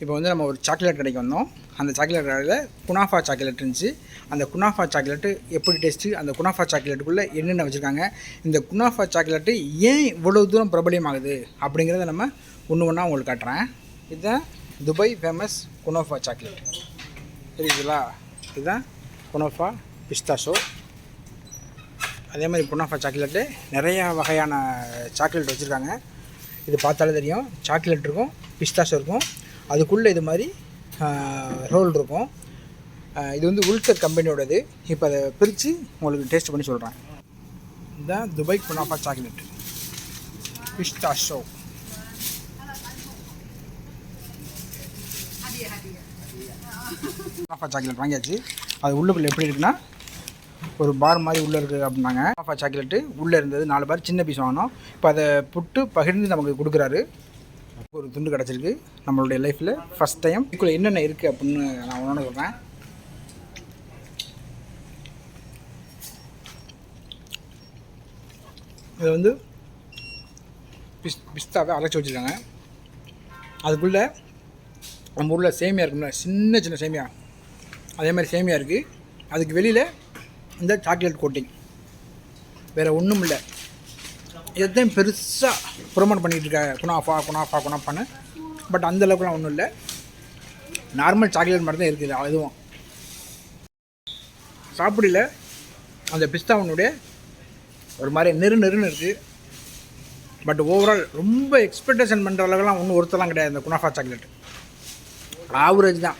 இப்போ வந்து நம்ம ஒரு சாக்லேட் கடைக்கு வந்தோம். அந்த சாக்லேட் கடையில் குனாஃபா சாக்லேட் இருந்துச்சு. அந்த குனாஃபா சாக்லேட்டு எப்படி டேஸ்ட்டு, அந்த குனாஃபா சாக்லேட்டுக்குள்ளே என்னென்ன வச்சுருக்காங்க, இந்த குனாஃபா சாக்லேட்டு ஏன் இவ்வளோ தூரம் பிரபலியமாகுது அப்படிங்கிறத நம்ம ஒன்று ஒன்றா உங்களுக்கு காட்டுறேன். இதுதான் துபாய் ஃபேமஸ் குனாஃபா சாக்லேட் தெரியுதுங்களா? இதுதான் குனாஃபா பிஸ்தாஷோ. அதே மாதிரி குனாஃபா சாக்லேட்டு நிறையா வகையான சாக்லேட் வச்சுருக்காங்க. இது பார்த்தாலே தெரியும். சாக்லேட் இருக்கும், பிஸ்தாஷோ இருக்கும், அதுக்குள்ளே இது மாதிரி ரோல் இருக்கும். இது வந்து உல்கர் கம்பெனியோடது. இப்போ அதை பிரித்து உங்களுக்கு டேஸ்ட் பண்ணி சொல்கிறேன். இதுதான் Dubai kunafa chocolate pistachio. Kunafa chocolate வாங்கியாச்சு. அது உள்ளுக்குள்ளே எப்படி இருக்குன்னா ஒரு பார் மாதிரி உள்ளே இருக்குது அப்படின்னாங்க. குனாஃபா சாக்லேட்டு உள்ளே இருந்தது 4 பார், சின்ன பீஸ் வாங்கினோம். இப்போ அதை புட்டு பகிர்ந்து நமக்கு கொடுக்குறாரு. ஒரு துண்டு கிடச்சிருக்கு நம்மளுடைய லைஃப்பில் ஃபஸ்ட் டைம். இதுக்குள்ளே என்னென்ன இருக்குது அப்படின்னு நான் ஒன்று சொல்கிறேன். இது வந்து பிஸ்தாவை அரைச்சி வச்சுருக்காங்க. அதுக்குள்ளே நம்ம ஊரில் சேமியா இருக்குல்ல, சின்ன சின்ன சேமியா, அதே மாதிரி சேமியா இருக்குது. அதுக்கு வெளியில் இந்த சாக்லேட் கோட்டிங், வேறு ஒன்றும் இல்லை. இதைத்தான் பெருசாக ப்ரொமோட் பண்ணிகிட்டு இருக்காங்க, குனாஃபான்னு. பட் அந்தளவுக்குலாம் ஒன்றும் இல்லை, நார்மல் சாக்லேட் மட்டும் தான் இருக்குது. அதுவும் சாப்பிடல. அந்த பிஸ்தாவனுடைய ஒரு மாதிரி நெருன்னு இருக்குது. பட் ஓவரால் ரொம்ப எக்ஸ்பெக்டேஷன் பண்ணுற அளவுக்குலாம் ஒன்றும் ஒருத்தலாம் கிடையாது. இந்த குனாஃபா சாக்லேட் ஆவரேஜ் தான்.